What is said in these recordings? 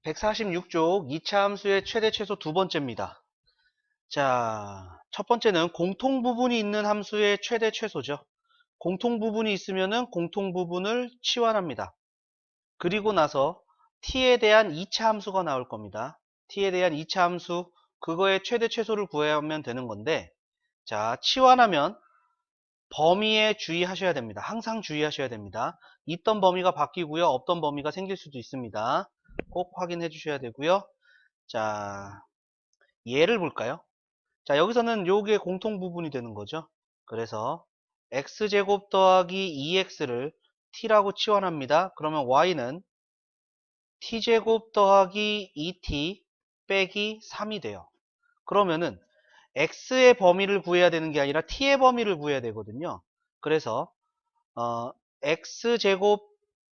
146쪽 2차 함수의 최대 최소 두 번째입니다. 자, 첫 번째는 공통 부분이 있는 함수의 최대 최소죠. 공통 부분이 있으면은 공통 부분을 치환합니다. 그리고 나서 t에 대한 2차 함수가 나올 겁니다. t에 대한 2차 함수, 그거의 최대 최소를 구하면 되는 건데, 자, 치환하면 범위에 주의하셔야 됩니다. 항상 주의하셔야 됩니다. 있던 범위가 바뀌고요. 없던 범위가 생길 수도 있습니다. 꼭 확인해 주셔야 되고요. 자, 예를 볼까요? 자, 여기서는 요게 공통 부분이 되는 거죠. 그래서 x제곱 더하기 2x를 t라고 치환합니다. 그러면 y는 t제곱 더하기 2t 빼기 3이 돼요. 그러면은 x의 범위를 구해야 되는 게 아니라 t의 범위를 구해야 되거든요. 그래서 x제곱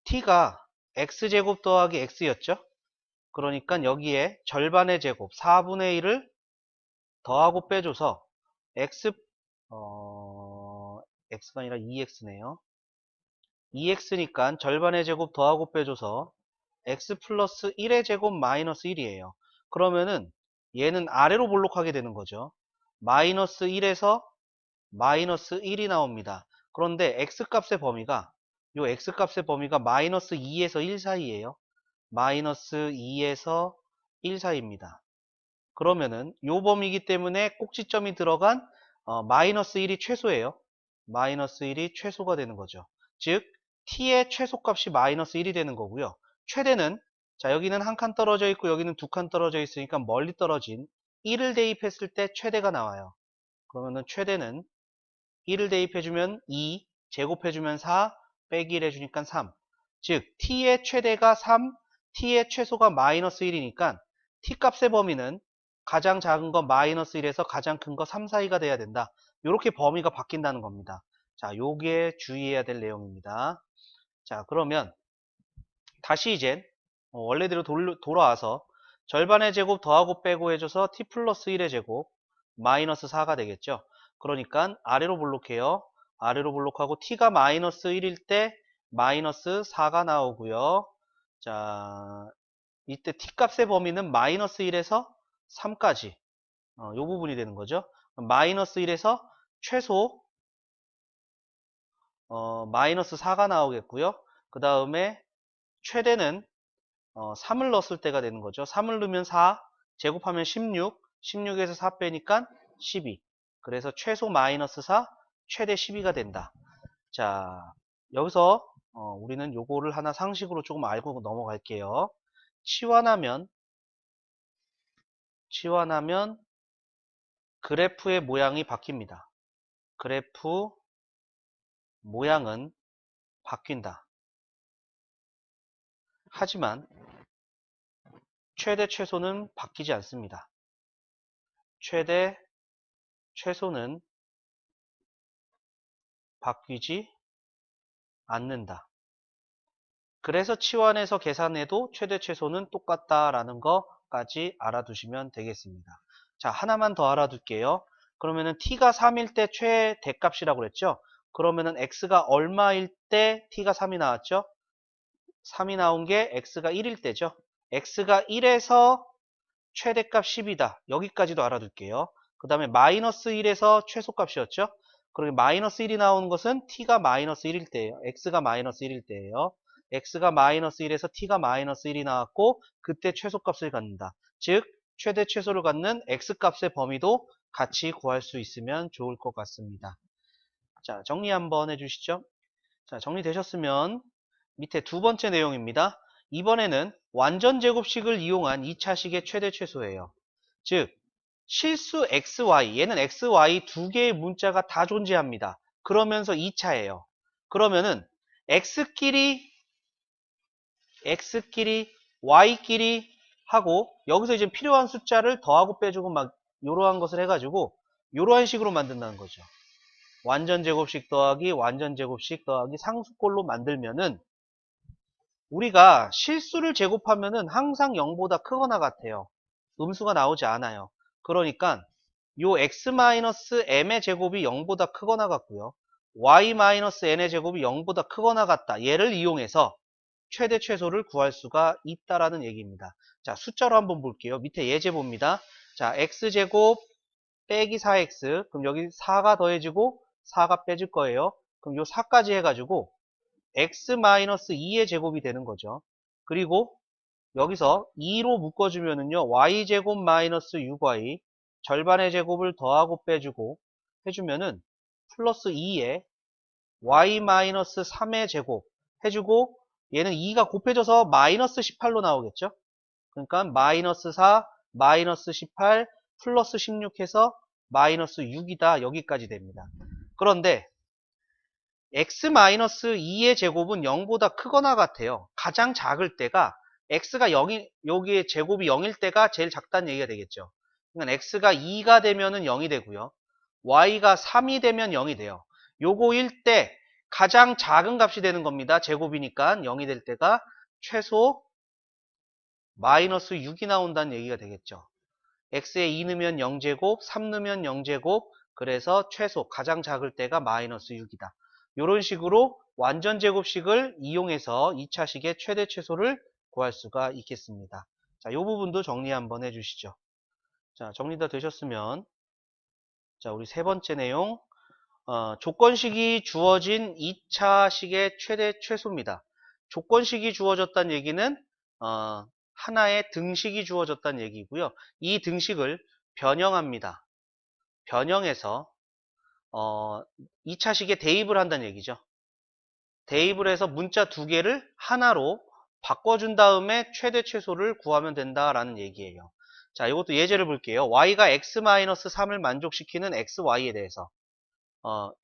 t가 x제곱 더하기 x였죠. 그러니까 여기에 절반의 제곱 4분의 1을 더하고 빼줘서 x x가 아니라 2x네요. 2x니까 절반의 제곱 더하고 빼줘서 x 플러스 1의 제곱 마이너스 1이에요. 그러면은 얘는 아래로 볼록하게 되는 거죠. 마이너스 1에서 마이너스 1이 나옵니다. 그런데 x값의 범위가 요 x값의 범위가 마이너스 2에서 1 사이에요. 마이너스 2에서 1 사이입니다. 그러면은 요 범위이기 때문에 꼭지점이 들어간 마이너스 1이 최소예요. 마이너스 1이 최소가 되는 거죠. 즉 t의 최소값이 마이너스 1이 되는 거고요. 최대는 자 여기는 한 칸 떨어져 있고 여기는 두 칸 떨어져 있으니까 멀리 떨어진 1을 대입했을 때 최대가 나와요. 그러면은 최대는 1을 대입해주면 2, 제곱해주면 4, 빼기 1 해주니까 3. 즉 t의 최대가 3, t의 최소가 마이너스 1이니까 t 값의 범위는 가장 작은 거 마이너스 1에서 가장 큰 거 3 사이가 돼야 된다. 이렇게 범위가 바뀐다는 겁니다. 자, 요게 주의해야 될 내용입니다. 자, 그러면 다시 이제 원래대로 돌아와서 절반의 제곱 더하고 빼고 해줘서 t 플러스 1의 제곱 마이너스 4가 되겠죠. 그러니까 아래로 볼록해요. 아래로 볼록하고 t가 마이너스 1일 때 마이너스 4가 나오고요. 자, 이때 t 값의 범위는 마이너스 1에서 3까지 요 부분이 되는 거죠. 마이너스 1에서 최소 마이너스 4가 나오겠고요. 그 다음에 최대는 3을 넣었을 때가 되는 거죠. 3을 넣으면 4, 제곱하면 16, 16에서 4 빼니까 12. 그래서 최소 마이너스 4, 최대 12가 된다. 자, 여기서 우리는 요거를 하나 상식으로 조금 알고 넘어갈게요. 치환하면 그래프의 모양이 바뀝니다. 그래프 모양은 바뀐다. 하지만 최대 최소는 바뀌지 않습니다. 최대 최소는 바뀌지 않는다. 그래서 치환해서 계산해도 최대 최소는 똑같다라는 거까지 알아두시면 되겠습니다. 자, 하나만 더 알아둘게요. 그러면은 t가 3일 때 최대값이라고 그랬죠? 그러면은 x가 얼마일 때 t가 3이 나왔죠? 3이 나온 게 x가 1일 때죠? x가 1에서 최대값 10이다. 여기까지도 알아둘게요. 그 다음에 마이너스 1에서 최소값이었죠? 그리고 마이너스 1이 나오는 것은 t가 마이너스 1일 때예요. x가 마이너스 1일 때예요. x가 마이너스 1에서 t가 마이너스 1이 나왔고 그때 최소값을 갖는다. 즉 최대 최소를 갖는 x값의 범위도 같이 구할 수 있으면 좋을 것 같습니다. 자, 정리 한번 해주시죠. 자, 정리되셨으면 밑에 두 번째 내용입니다. 이번에는 완전 제곱식을 이용한 2차식의 최대 최소예요. 즉 실수 xy, 얘는 xy 두 개의 문자가 다 존재합니다. 그러면서 2차예요. 그러면은 x끼리 y끼리 하고 여기서 이제 필요한 숫자를 더하고 빼주고 막 이러한 것을 해가지고 이러한 식으로 만든다는 거죠. 완전 제곱식 더하기 완전 제곱식 더하기 상수꼴로 만들면은 우리가 실수를 제곱하면은 항상 0보다 크거나 같아요. 음수가 나오지 않아요. 그러니까 요 x-m의 제곱이 0보다 크거나 같고요. y-n의 제곱이 0보다 크거나 같다. 얘를 이용해서 최대 최소를 구할 수가 있다라는 얘기입니다. 자, 숫자로 한번 볼게요. 밑에 예제봅니다. 자, x제곱 빼기 4x. 그럼 여기 4가 더해지고 4가 빼질 거예요. 그럼 요 4까지 해가지고 x-2의 제곱이 되는 거죠. 그리고 여기서 2로 묶어주면은요, y제곱 마이너스 6y 절반의 제곱을 더하고 빼주고 해주면은 플러스 2에 y-3의 제곱 해주고 얘는 2가 곱해져서 마이너스 18로 나오겠죠. 그러니까 마이너스 4, 마이너스 18, 플러스 16 해서 마이너스 6이다. 여기까지 됩니다. 그런데 x-2의 제곱은 0보다 크거나 같아요. 가장 작을 때가 x가 0이, 여기에 제곱이 0일 때가 제일 작다는 얘기가 되겠죠. 그러니까 x가 2가 되면은 0이 되고요. y가 3이 되면 0이 돼요. 요거일 때 가장 작은 값이 되는 겁니다. 제곱이니까 0이 될 때가 최소 마이너스 6이 나온다는 얘기가 되겠죠. x에 2 넣으면 0제곱, 3 넣으면 0제곱, 그래서 최소 가장 작을 때가 마이너스 6이다. 이런 식으로 완전 제곱식을 이용해서 2차식의 최대 최소를 구할 수가 있겠습니다. 자, 이 부분도 정리 한번 해주시죠. 자, 정리 다 되셨으면 자, 우리 세 번째 내용 조건식이 주어진 2차식의 최대 최소입니다. 조건식이 주어졌다는 얘기는 하나의 등식이 주어졌다는 얘기고요. 이 등식을 변형합니다. 변형해서 2차식에 대입을 한다는 얘기죠. 대입을 해서 문자 두 개를 하나로 바꿔준 다음에 최대 최소를 구하면 된다라는 얘기예요. 자, 이것도 예제를 볼게요. y가 x-3을 만족시키는 xy에 대해서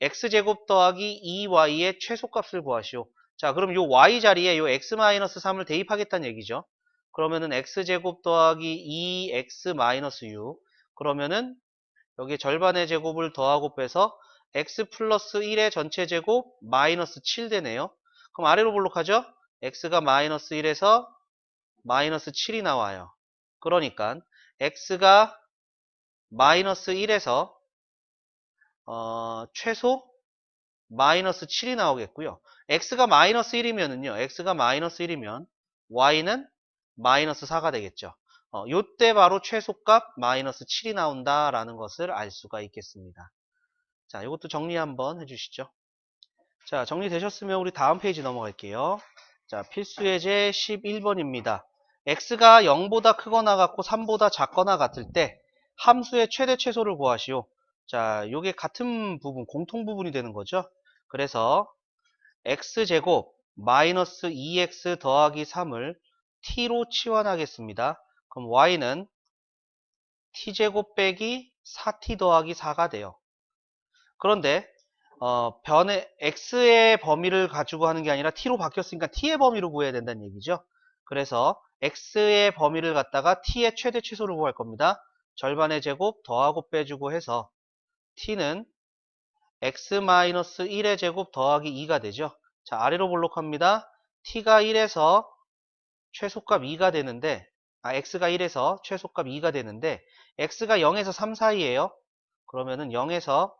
x제곱 더하기 2y의 최소값을 구하시오. 자, 그럼 요 y 자리에 요 x-3을 대입하겠다는 얘기죠. 그러면은 x제곱 더하기 2x-6 그러면은 여기 절반의 제곱을 더하고 빼서 x 플러스 1의 전체 제곱 마이너스 7 되네요. 그럼 아래로 볼록하죠? x가 마이너스 1에서 마이너스 7이 나와요. 그러니까 x가 마이너스 1에서 최소 마이너스 7이 나오겠고요. x가 마이너스 1이면은요. x가 마이너스 1이면 y는 마이너스 4가 되겠죠. 요때 바로 최소값 마이너스 7이 나온다라는 것을 알 수가 있겠습니다. 자, 이것도 정리 한번 해주시죠. 자, 정리되셨으면 우리 다음 페이지 넘어갈게요. 자, 필수 예제 11번입니다. x가 0보다 크거나 같고 3보다 작거나 같을 때 함수의 최대 최소를 구하시오. 자, 요게 같은 부분, 공통 부분이 되는 거죠. 그래서 x제곱 마이너스 2x 더하기 3을 t로 치환하겠습니다. 그럼 y는 t제곱 빼기 4t 더하기 4가 돼요. 그런데 변의 x의 범위를 가지고 하는 게 아니라 t로 바뀌었으니까 t의 범위로 구해야 된다는 얘기죠. 그래서 x의 범위를 갖다가 t의 최대 최소를 구할 겁니다. 절반의 제곱 더하고 빼주고 해서 t는 x-1의 제곱 더하기 2가 되죠. 자, 아래로 볼록합니다. t가 1에서 최소값 2가 되는데 x가 1에서 최소값 2가 되는데 x가 0에서 3 사이에요. 그러면은 0에서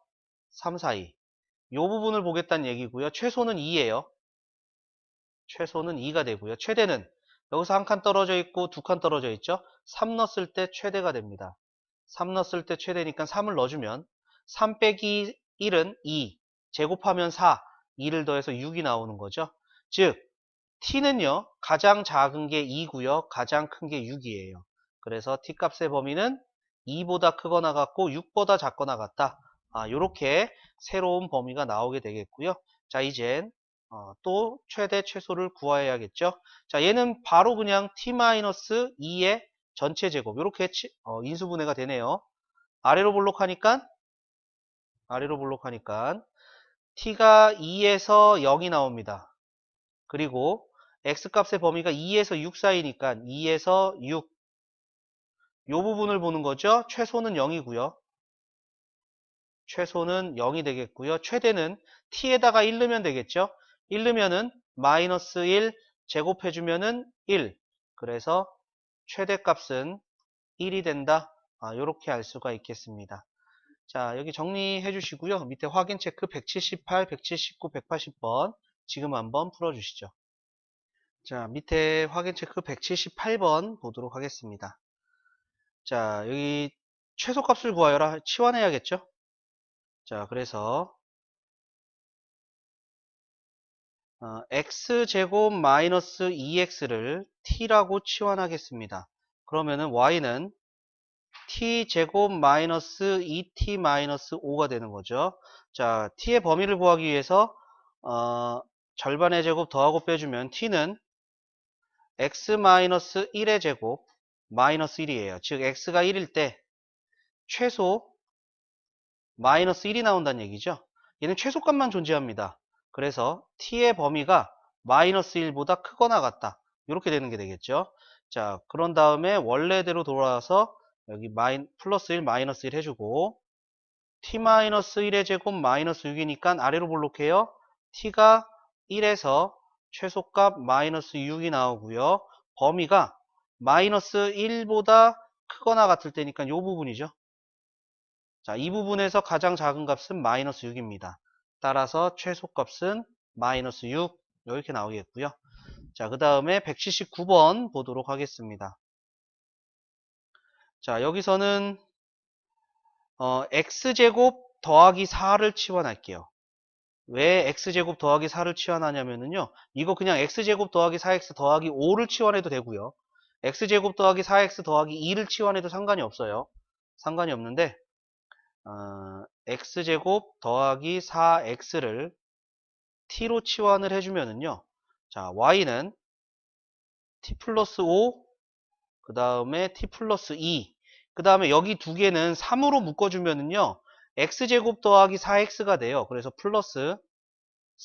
3 사이 이 부분을 보겠다는 얘기고요. 최소는 2예요. 최소는 2가 되고요. 최대는 여기서 한 칸 떨어져 있고 두 칸 떨어져 있죠. 3 넣었을 때 최대가 됩니다. 3 넣었을 때 최대니까 3을 넣어주면 3 빼기 1은 2, 제곱하면 4, 2를 더해서 6이 나오는 거죠. 즉 t는요. 가장 작은 게 2고요. 가장 큰 게 6이에요. 그래서 t값의 범위는 2보다 크거나 같고 6보다 작거나 같다. 요렇게 새로운 범위가 나오게 되겠고요. 자, 이젠 또 최대 최소를 구해야겠죠. 자, 얘는 바로 그냥 t-2의 전체 제곱 이렇게 인수분해가 되네요. 아래로 볼록하니까 t가 2에서 0이 나옵니다. 그리고 x값의 범위가 2에서 6 사이니까 2에서 6. 요 부분을 보는 거죠. 최소는 0이고요. 최소는 0이 되겠고요. 최대는 t에다가 1 넣으면 되겠죠. 1 넣으면은 마이너스 1 제곱해주면은 1. 그래서 최대값은 1이 된다. 요렇게 알 수가 있겠습니다. 자, 여기 정리해 주시고요. 밑에 확인 체크 178, 179, 180번 지금 한번 풀어주시죠. 자, 밑에 확인 체크 178번 보도록 하겠습니다. 자, 여기 최소값을 구하여라. 치환해야겠죠? 자, 그래서 x제곱 마이너스 2x를 t라고 치환하겠습니다. 그러면은 y는 t제곱 마이너스 2t 마이너스 5가 되는 거죠. 자, t의 범위를 구하기 위해서 절반의 제곱 더하고 빼주면 t는 x 마이너스 1의 제곱 마이너스 1이에요. 즉 x가 1일 때 최소 마이너스 1이 나온다는 얘기죠. 얘는 최소값만 존재합니다. 그래서 t의 범위가 마이너스 1보다 크거나 같다. 이렇게 되는 게 되겠죠. 자, 그런 다음에 원래대로 돌아와서 여기 플러스 1 마이너스 1 해주고 t 마이너스 1의 제곱 마이너스 6이니까 아래로 볼록해요. t가 1에서 최소값 마이너스 6이 나오고요. 범위가 마이너스 1보다 크거나 같을 때니까 이 부분이죠. 자, 이 부분에서 가장 작은 값은 마이너스 6입니다. 따라서 최소값은 마이너스 6 이렇게 나오겠고요. 자, 그 다음에 179번 보도록 하겠습니다. 자, 여기서는 x제곱 더하기 4를 치환할게요. 왜 x제곱 더하기 4를 치환하냐면요. 이거 그냥 x제곱 더하기 4x 더하기 5를 치환해도 되고요. x제곱 더하기 4x 더하기 2를 치환해도 상관이 없어요. 상관이 없는데 x제곱 더하기 4x를 t로 치환을 해주면은요. 자, y는 t 플러스 5, 그 다음에 t 플러스 2, 그 다음에 여기 두 개는 3으로 묶어주면은요. x제곱 더하기 4x가 돼요. 그래서 플러스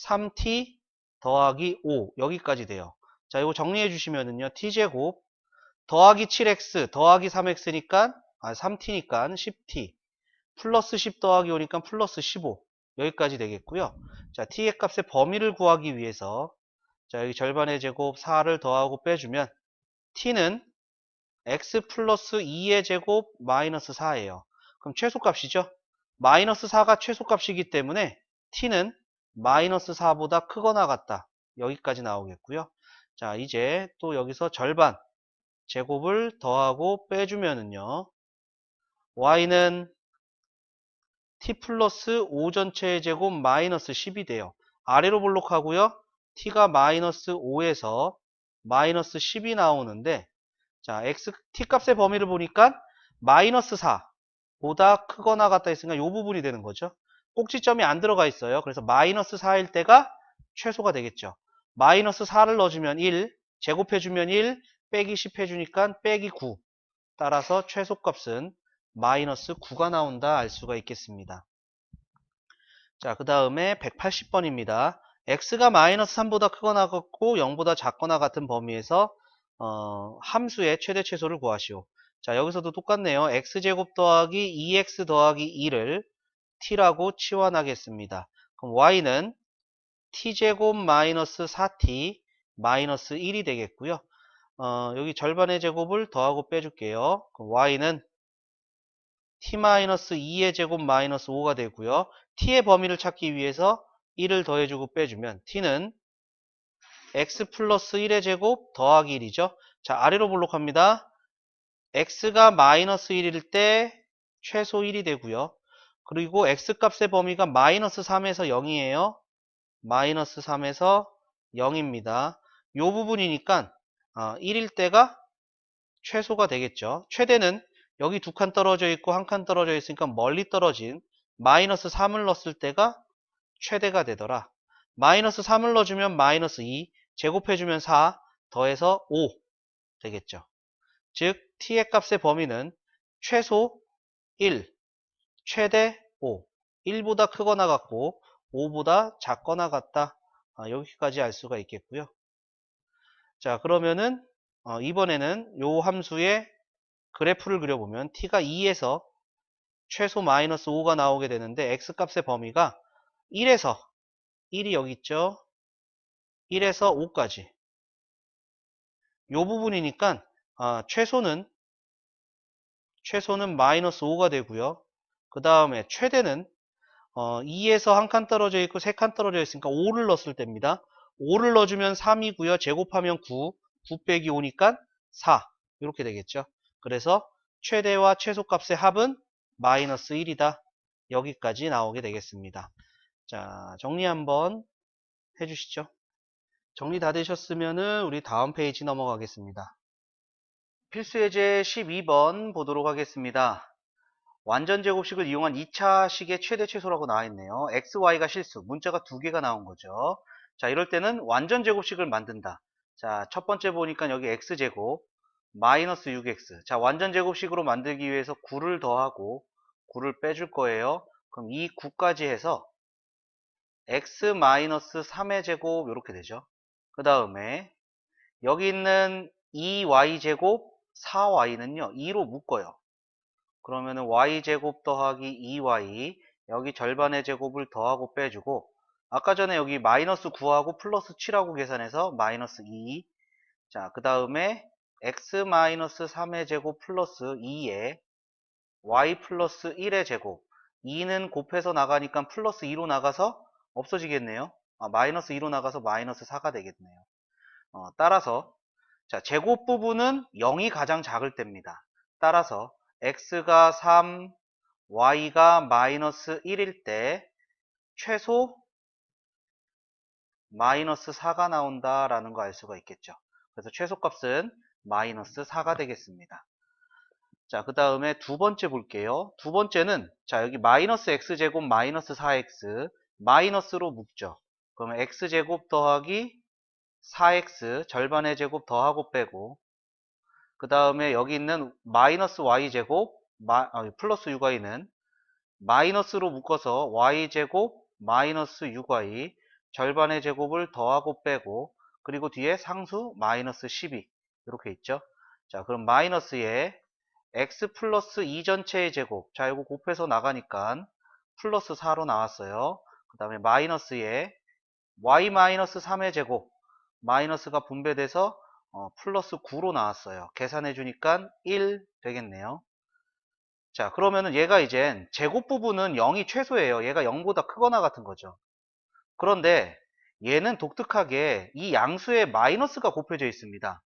3t 더하기 5 여기까지 돼요. 자, 이거 정리해 주시면은요. t제곱 더하기 7x 더하기 3x니까 3t니까 10t 플러스 10 더하기 5니까 플러스 15 여기까지 되겠고요. 자, t의 값의 범위를 구하기 위해서 자, 여기 절반의 제곱 4를 더하고 빼주면 t는 x 플러스 2의 제곱 마이너스 4예요. 그럼 최소값이죠. 마이너스 4가 최소값이기 때문에 t는 마이너스 4보다 크거나 같다. 여기까지 나오겠고요. 자, 이제 또 여기서 절반 제곱을 더하고 빼주면은요. y는 t 플러스 5 전체의 제곱 마이너스 10이 돼요. 아래로 볼록하고요. t가 마이너스 5에서 마이너스 10이 나오는데 자, t 값의 범위를 보니까 마이너스 4보다 크거나 같다 했으니까 이 부분이 되는 거죠. 꼭지점이 안 들어가 있어요. 그래서 마이너스 4일 때가 최소가 되겠죠. 마이너스 4를 넣어주면 1, 제곱해주면 1, 빼기 10 해주니까 빼기 9. 따라서 최소값은 마이너스 9가 나온다 알 수가 있겠습니다. 자, 그 다음에 180번입니다. x가 마이너스 3보다 크거나 같고 0보다 작거나 같은 범위에서 함수의 최대 최소를 구하시오. 자, 여기서도 똑같네요. x제곱 더하기 2x 더하기 2를 t라고 치환하겠습니다. 그럼 y는 t제곱 마이너스 4t 마이너스 1이 되겠고요. 여기 절반의 제곱을 더하고 빼줄게요. 그럼 y는 t-2의 제곱 마이너스 5가 되고요. t의 범위를 찾기 위해서 1을 더해주고 빼주면 t는 x 플러스 1의 제곱 더하기 1이죠. 자, 아래로 볼록합니다. x가 마이너스 1일 때 최소 1이 되고요. 그리고 x값의 범위가 마이너스 3에서 0이에요. 마이너스 3에서 0입니다. 이 부분이니까 1일 때가 최소가 되겠죠. 최대는 여기 두 칸 떨어져 있고 한 칸 떨어져 있으니까 멀리 떨어진 마이너스 3을 넣었을 때가 최대가 되더라. 마이너스 3을 넣어주면 마이너스 2, 제곱해주면 4, 더해서 5 되겠죠. 즉 t의 값의 범위는 최소 1, 최대 5, 1보다 크거나 같고 5보다 작거나 같다. 여기까지 알 수가 있겠고요. 자, 그러면은 이번에는 요 함수의 그래프를 그려보면 t가 2에서 최소 마이너스 5가 나오게 되는데 x값의 범위가 1에서 1이 여기 있죠. 1에서 5까지 요 부분이니까 최소는 마이너스 5가 되고요. 그 다음에 최대는 2에서 한 칸 떨어져 있고 3칸 떨어져 있으니까 5를 넣었을 때입니다. 5를 넣어주면 3이고요. 제곱하면 9, 9 빼기 5니까 4 이렇게 되겠죠. 그래서 최대와 최소값의 합은 마이너스 1이다. 여기까지 나오게 되겠습니다. 자, 정리 한번 해주시죠. 정리 다 되셨으면은 우리 다음 페이지 넘어가겠습니다. 필수예제 12번 보도록 하겠습니다. 완전 제곱식을 이용한 2차 식의 최대 최소라고 나와 있네요. x, y가 실수. 문자가 두 개가 나온 거죠. 자, 이럴 때는 완전 제곱식을 만든다. 자, 첫 번째 보니까 여기 x제곱 마이너스 6x. 자, 완전 제곱식으로 만들기 위해서 9를 더하고 9를 빼줄 거예요. 그럼 이 9까지 해서 x 마이너스 3의 제곱 이렇게 되죠. 그 다음에 여기 있는 2y제곱 4y는요 2로 묶어요. 그러면은 y제곱 더하기 2y 여기 절반의 제곱을 더하고 빼주고 아까 전에 여기 마이너스 9하고 플러스 7하고 계산해서 마이너스 2. 자, 그 다음에 x 마이너스 3의 제곱 플러스 2에 y 플러스 1의 제곱 2는 곱해서 나가니까 플러스 2로 나가서 없어지겠네요. 마이너스 2로 나가서 마이너스 4가 되겠네요. 따라서 자, 제곱 부분은 0이 가장 작을 때입니다. 따라서 x가 3, y가 마이너스 1일 때 최소 마이너스 4가 나온다라는 거 알 수가 있겠죠. 그래서 최소값은 마이너스 4가 되겠습니다. 자, 그 다음에 두 번째 볼게요. 두 번째는 자, 여기 마이너스 x제곱 마이너스 4x 마이너스로 묶죠. 그러면 x제곱 더하기 4x 절반의 제곱 더하고 빼고 그 다음에 여기 있는 마이너스 y제곱 플러스 6y는 마이너스로 묶어서 y제곱 마이너스 6y 절반의 제곱을 더하고 빼고 그리고 뒤에 상수 마이너스 12 이렇게 있죠. 자, 그럼 마이너스에 x 플러스 2 전체의 제곱 자, 이거 곱해서 나가니까 플러스 4로 나왔어요. 그 다음에 마이너스에 y 마이너스 3의 제곱 마이너스가 분배돼서 플러스 9로 나왔어요. 계산해 주니까 1 되겠네요. 자, 그러면은 얘가 이젠 제곱 부분은 0이 최소예요. 얘가 0보다 크거나 같은 거죠. 그런데 얘는 독특하게 이 양수에 마이너스가 곱해져 있습니다.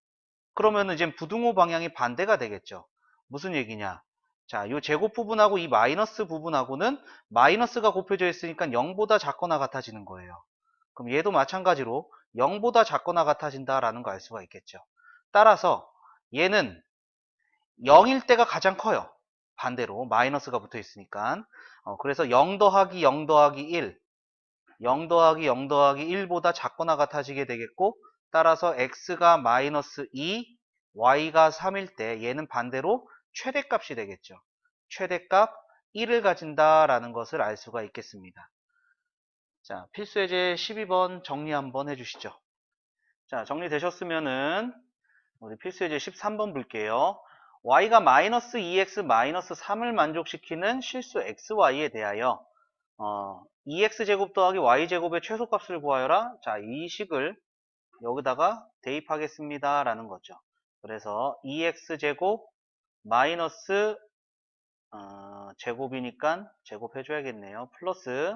그러면은 이제 부등호 방향이 반대가 되겠죠. 무슨 얘기냐? 자, 이 제곱 부분하고 이 마이너스 부분하고는 마이너스가 곱해져 있으니까 0보다 작거나 같아지는 거예요. 그럼 얘도 마찬가지로 0보다 작거나 같아진다라는 거 알 수가 있겠죠. 따라서 얘는 0일 때가 가장 커요. 반대로 마이너스가 붙어 있으니까. 그래서 0 더하기 0 더하기 1, 0 더하기 0 더하기 1보다 작거나 같아지게 되겠고 따라서 x가 마이너스 2, y가 3일 때 얘는 반대로 최대값이 되겠죠. 최대값 1을 가진다라는 것을 알 수가 있겠습니다. 자, 필수예제 12번 정리 한번 해주시죠. 자, 정리되셨으면은 우리 필수예제 13번 볼게요. y가 마이너스 2x 마이너스 3을 만족시키는 실수 xy에 대하여 2x제곱 더하기 y제곱의 최소값을 구하여라. 자, 이 식을 여기다가 대입하겠습니다 라는 거죠. 그래서 2x제곱 마이너스 제곱이니까 제곱해줘야겠네요. 플러스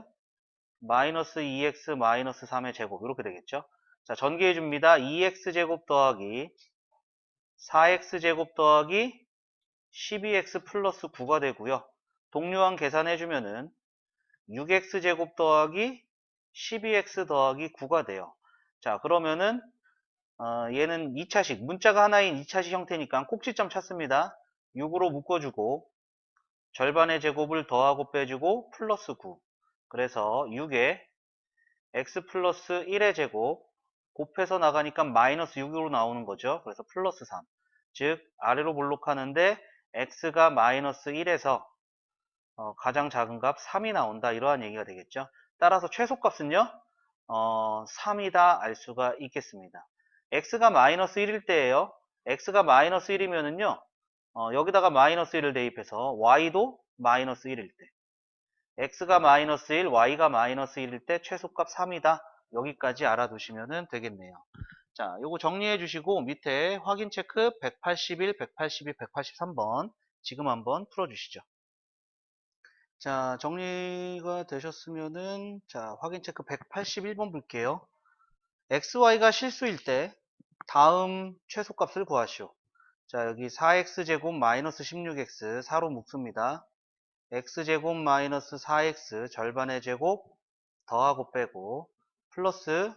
마이너스 2x 마이너스 3의 제곱 이렇게 되겠죠. 자, 전개해줍니다. 2x제곱 더하기 4x제곱 더하기 12x 플러스 9가 되고요. 동료항 계산해주면은 6x제곱 더하기 12x 더하기 9가 돼요. 자, 그러면은 얘는 2차식, 문자가 하나인 2차식 형태니까 꼭지점 찾습니다. 6으로 묶어주고 절반의 제곱을 더하고 빼주고 플러스 9. 그래서 6에 x 플러스 1의 제곱 곱해서 나가니까 마이너스 6으로 나오는 거죠. 그래서 플러스 3. 즉 아래로 볼록하는데 x가 마이너스 1에서 가장 작은 값 3이 나온다. 이러한 얘기가 되겠죠. 따라서 최소값은요. 3이다 알 수가 있겠습니다. x가 마이너스 1일 때예요. x가 마이너스 1이면은요. 여기다가 마이너스 1을 대입해서 y도 마이너스 1일 때 x가 마이너스 1, y가 마이너스 1일 때 최소값 3이다. 여기까지 알아두시면 되겠네요. 자, 요거 정리해 주시고 밑에 확인 체크 181, 182, 183번 지금 한번 풀어주시죠. 자, 정리가 되셨으면은, 자, 확인 체크 181번 볼게요. xy가 실수일 때 다음 최소값을 구하시오. 자, 여기 4x제곱 마이너스 16x 4로 묶습니다. x제곱 마이너스 4x 절반의 제곱 더하고 빼고 플러스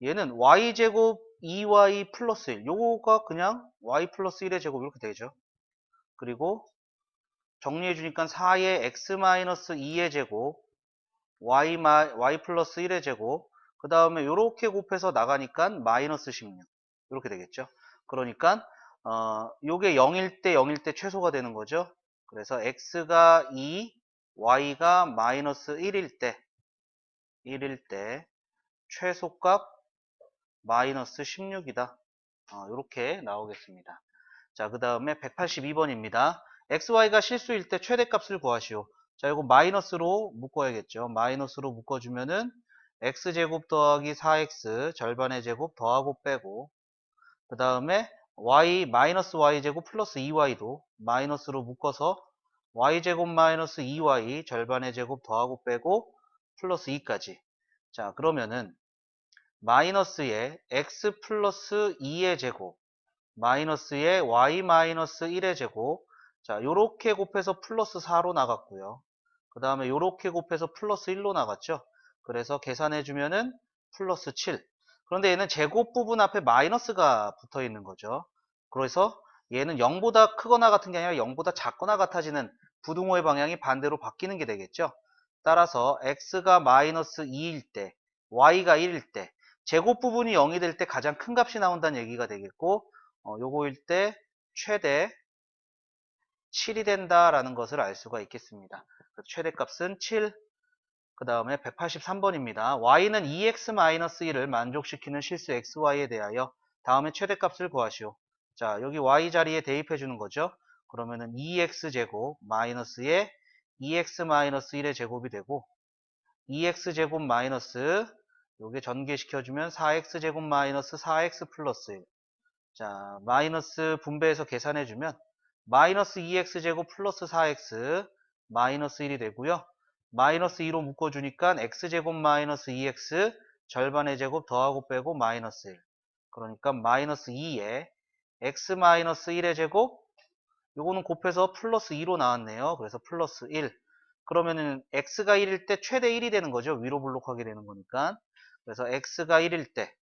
얘는 y제곱 2y 플러스 1 요거가 그냥 y 플러스 1의 제곱 이렇게 되죠. 그리고 정리해 주니까 4의 x 마이너스 2의 제곱 y 플러스 1의 제곱 그 다음에 요렇게 곱해서 나가니까 마이너스 16 이렇게 되겠죠. 그러니까 요게 0일 때 0일 때 최소가 되는 거죠. 그래서 x가 2 y가 마이너스 1일 때 최소값 마이너스 16이다. 이렇게 나오겠습니다. 자, 그 다음에 182번입니다. xy가 실수일 때 최대값을 구하시오. 자, 이거 마이너스로 묶어야겠죠. 마이너스로 묶어주면은 x제곱 더하기 4x 절반의 제곱 더하고 빼고 그 다음에 y 마이너스 y제곱 플러스 2y도 마이너스로 묶어서 y제곱 마이너스 2y 절반의 제곱 더하고 빼고 플러스 2까지. 자, 그러면은 마이너스에 x 플러스 2의 제곱 마이너스에 y 마이너스 1의 제곱 자 요렇게 곱해서 플러스 4로 나갔고요. 그 다음에 요렇게 곱해서 플러스 1로 나갔죠. 그래서 계산해 주면은 플러스 7. 그런데 얘는 제곱 부분 앞에 마이너스가 붙어 있는 거죠. 그래서 얘는 0보다 크거나 같은 게 아니라 0보다 작거나 같아지는 부등호의 방향이 반대로 바뀌는 게 되겠죠. 따라서 x가 마이너스 2일 때 y가 1일 때 제곱 부분이 0이 될 때 가장 큰 값이 나온다는 얘기가 되겠고 요거일 때 최대 7이 된다라는 것을 알 수가 있겠습니다. 최대값은 7. 그 다음에 183번입니다. y는 2x-1을 만족시키는 실수 xy에 대하여 다음에 최대값을 구하시오. 자, 여기 y 자리에 대입해 주는 거죠. 그러면은 2x제곱 마이너스에 2x-1의 제곱이 되고 2x제곱 마이너스 요게 전개시켜주면 4x제곱 마이너스 4x 플러스 1. 자, 마이너스 분배해서 계산해주면 마이너스 2x제곱 플러스 4x 마이너스 1이 되고요. 마이너스 2로 묶어주니까 x제곱 마이너스 2x 절반의 제곱 더하고 빼고 마이너스 1. 그러니까 마이너스 2에 x 마이너스 1의 제곱 요거는 곱해서 플러스 2로 나왔네요. 그래서 플러스 1. 그러면은 x가 1일 때 최대 1이 되는 거죠. 위로 블록하게 되는 거니까. 그래서 x가 1일 때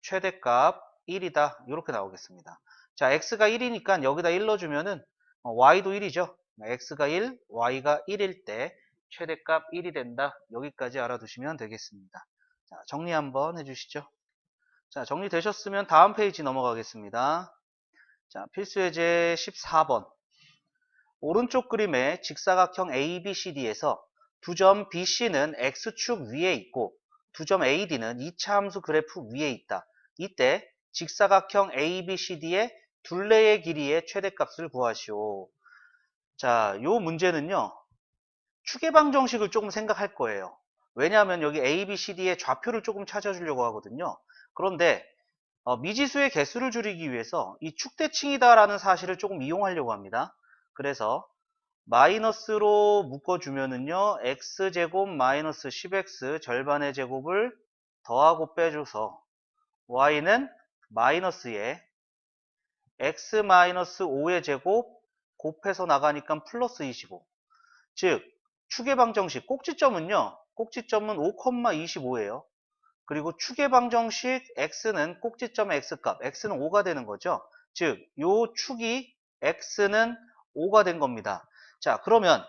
최대값 1이다. 이렇게 나오겠습니다. 자, x가 1이니까 여기다 1 넣어주면은 y도 1이죠. x가 1, y가 1일 때 최대값 1이 된다. 여기까지 알아두시면 되겠습니다. 자, 정리 한번 해주시죠. 자, 정리되셨으면 다음 페이지 넘어가겠습니다. 자, 필수예제 14번. 오른쪽 그림의 직사각형 ABCD에서 두 점 BC는 X축 위에 있고 두 점 AD는 2차 함수 그래프 위에 있다. 이때 직사각형 ABCD의 둘레의 길이의 최대값을 구하시오. 자, 요 문제는요. 추계방 정식을 조금 생각할 거예요. 왜냐하면 여기 ABCD의 좌표를 조금 찾아주려고 하거든요. 그런데 미지수의 개수를 줄이기 위해서 이 축대칭이다라는 사실을 조금 이용하려고 합니다. 그래서 마이너스로 묶어주면은요, x제곱 마이너스 10x 절반의 제곱을 더하고 빼줘서 y는 마이너스에 x 마이너스 5의 제곱 곱해서 나가니까 플러스 25. 즉, 추계방정식 꼭지점은요, 꼭지점은 5,25예요. 그리고 추계방정식 x는 꼭지점의 x값, x는 5가 되는 거죠. 즉, 요 축이 x는 5가 된 겁니다. 자, 그러면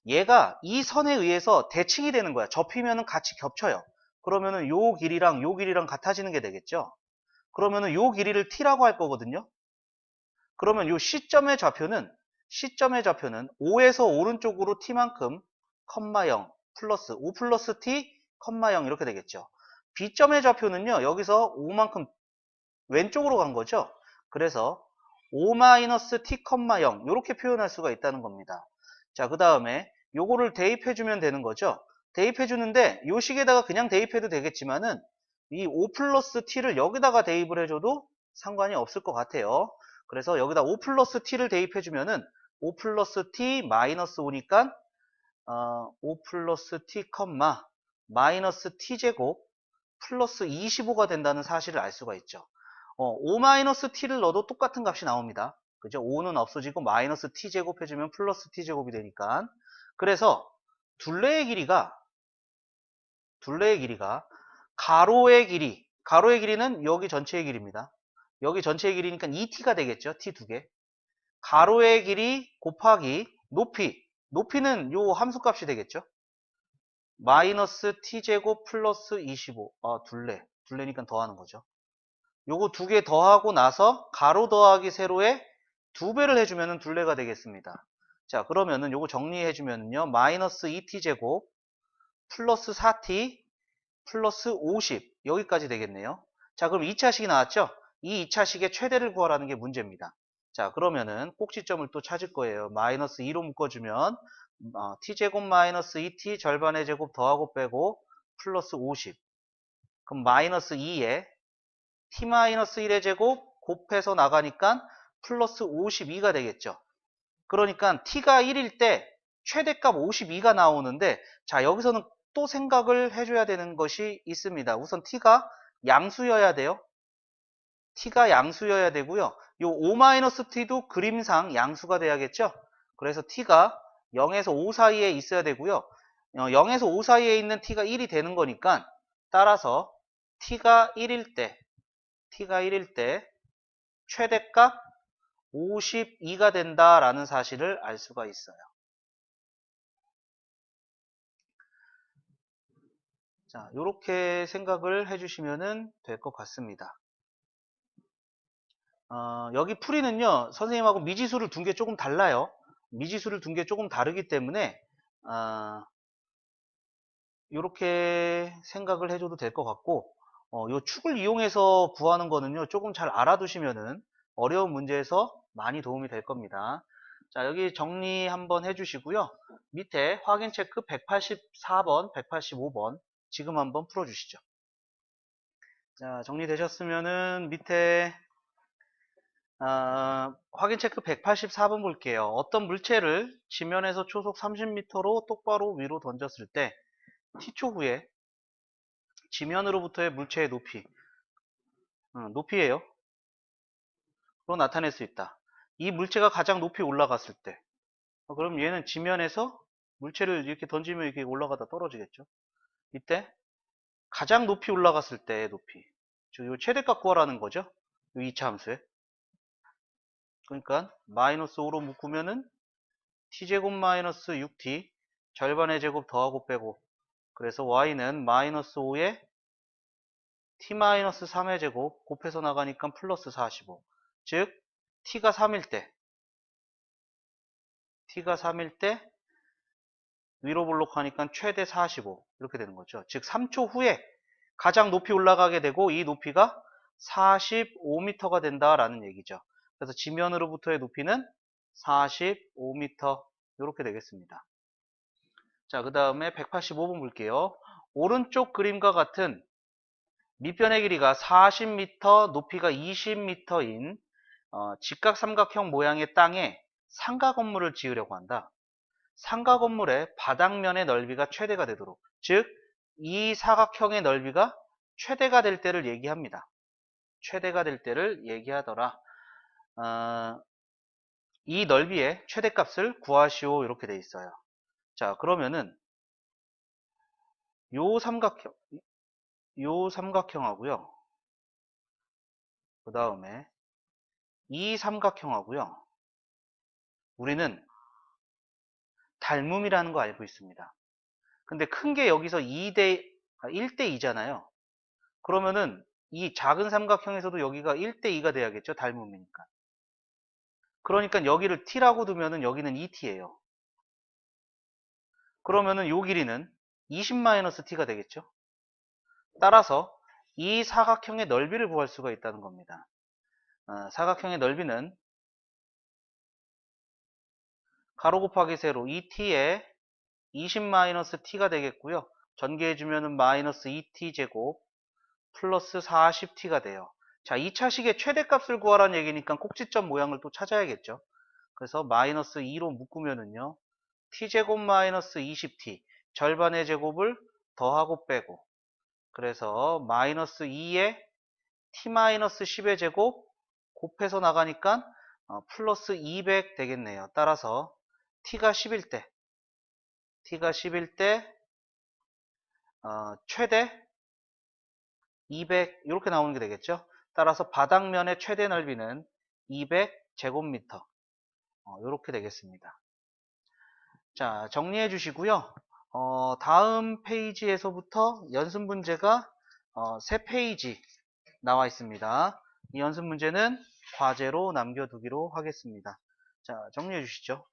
얘가 이 선에 의해서 대칭이 되는 거야. 접히면은 같이 겹쳐요. 그러면은 요 길이랑 같아지는 게 되겠죠. 그러면은 요 길이를 t라고 할 거거든요. 그러면 요 시점의 좌표는 5에서 오른쪽으로 t만큼 컴마 0 플러스 5 플러스 t 컴마 0 이렇게 되겠죠. B점의 좌표는요. 여기서 5만큼 왼쪽으로 간 거죠. 그래서 5-t, 0 이렇게 표현할 수가 있다는 겁니다. 자, 그 다음에 요거를 대입해주면 되는 거죠. 대입해주는데 요 식에다가 그냥 대입해도 되겠지만은 이 5 플러스 t를 여기다가 대입을 해줘도 상관이 없을 것 같아요. 그래서 여기다 5 플러스 t를 대입해주면은 5 플러스 t 마이너스 5니까 5 플러스 t, 마이너스 t제곱 플러스 25가 된다는 사실을 알 수가 있죠. 5 마이너스 t를 넣어도 똑같은 값이 나옵니다. 그죠? 5는 없어지고 마이너스 t제곱 해주면 플러스 t제곱이 되니까. 그래서 둘레의 길이가 가로의 길이는 여기 전체의 길이입니다. 여기 전체의 길이니까 2t가 되겠죠. t 두 개. 가로의 길이 곱하기 높이는 요 함수값이 되겠죠. 마이너스 t제곱 플러스 25. 둘레니까 더하는 거죠. 요거 두 개 더하고 나서 가로 더하기 세로에 2배를 해주면 둘레가 되겠습니다. 자, 그러면은 요거 정리해주면요. 마이너스 2t제곱 플러스 4t 플러스 50 여기까지 되겠네요. 자, 그럼 2차식이 나왔죠? 이 2차식의 최대를 구하라는 게 문제입니다. 자, 그러면은 꼭지점을 또 찾을 거예요. 마이너스 2로 묶어주면 t제곱 마이너스 2t 절반의 제곱 더하고 빼고 플러스 50. 그럼 마이너스 2에 t 마이너스 1의 제곱 곱해서 나가니까 플러스 52가 되겠죠. 그러니까 t가 1일 때 최대값 52가 나오는데, 자, 여기서는 또 생각을 해줘야 되는 것이 있습니다. 우선 t가 양수여야 돼요. t가 양수여야 되고요. 요 5-t도 그림상 양수가 돼야겠죠. 그래서 t가 0에서 5 사이에 있어야 되고요. 0에서 5 사이에 있는 t가 1이 되는 거니까, 따라서 t가 1일 때 최대값 52가 된다라는 사실을 알 수가 있어요. 자, 이렇게 생각을 해주시면 될 것 같습니다. 여기 풀이는요, 선생님하고 미지수를 둔 게 조금 달라요. 미지수를 둔 게 조금 다르기 때문에 이렇게 생각을 해줘도 될 것 같고, 요 축을 이용해서 구하는 거는요, 조금 잘 알아두시면은 어려운 문제에서 많이 도움이 될 겁니다. 자, 여기 정리 한번 해주시고요. 밑에 확인 체크 184번, 185번 지금 한번 풀어주시죠. 자, 정리되셨으면은 밑에 확인 체크 184번 볼게요. 어떤 물체를 지면에서 초속 30m로 똑바로 위로 던졌을 때 t초 후에 지면으로부터의 물체의 높이예요. 로 나타낼 수 있다. 이 물체가 가장 높이 올라갔을 때, 그럼 얘는 지면에서 물체를 이렇게 던지면 이렇게 올라가다 떨어지겠죠. 이때 가장 높이 올라갔을 때의 높이, 즉 요 최대값 구하라는 거죠. 요 2차 함수에. 그러니까 마이너스 5로 묶으면은 t제곱 마이너스 6t 절반의 제곱 더하고 빼고, 그래서 y는 마이너스 5에 t 마이너스 3의 제곱 곱해서 나가니까 플러스 45. 즉 t가 3일 때 위로 볼록하니까 최대 45 이렇게 되는 거죠. 즉 3초 후에 가장 높이 올라가게 되고 이 높이가 45m가 된다라는 얘기죠. 그래서 지면으로부터의 높이는 45m 이렇게 되겠습니다. 자, 그 다음에 185번 볼게요. 오른쪽 그림과 같은 밑변의 길이가 40m, 높이가 20m인 직각삼각형 모양의 땅에 상가 건물을 지으려고 한다. 상가 건물의 바닥면의 넓이가 최대가 되도록, 즉 이 사각형의 넓이가 최대가 될 때를 얘기합니다. 최대가 될 때를 얘기하더라. 이 넓이의 최대값을 구하시오 이렇게 돼 있어요. 자, 그러면은 요 삼각형하고요. 그 다음에 이 삼각형하고요. 우리는 닮음이라는 거 알고 있습니다. 근데 큰 게 여기서 1대 2잖아요. 그러면은 이 작은 삼각형에서도 여기가 1대 2가 돼야겠죠. 닮음이니까. 그러니까 여기를 t라고 두면은 여기는 2t예요. 그러면은 요 길이는 20-t가 되겠죠. 따라서 이 사각형의 넓이를 구할 수가 있다는 겁니다. 사각형의 넓이는 가로 곱하기 세로 2t에 20-t가 되겠고요. 전개해주면은 마이너스 2t 제곱 플러스 40t가 돼요. 자, 2차식의 최대값을 구하라는 얘기니까 꼭지점 모양을 또 찾아야겠죠. 그래서 마이너스 2로 묶으면은요. t제곱 마이너스 20t 절반의 제곱을 더하고 빼고 그래서 마이너스 2에 t 마이너스 10의 제곱 곱해서 나가니까 플러스 200 되겠네요. 따라서 t가 10일 때 최대 200 이렇게 나오는 게 되겠죠. 따라서 바닥면의 최대 넓이는 200제곱미터 이렇게 되겠습니다. 자, 정리해 주시고요. 다음 페이지에서부터 연습 문제가 3페이지 나와 있습니다. 이 연습 문제는 과제로 남겨두기로 하겠습니다. 자, 정리해 주시죠.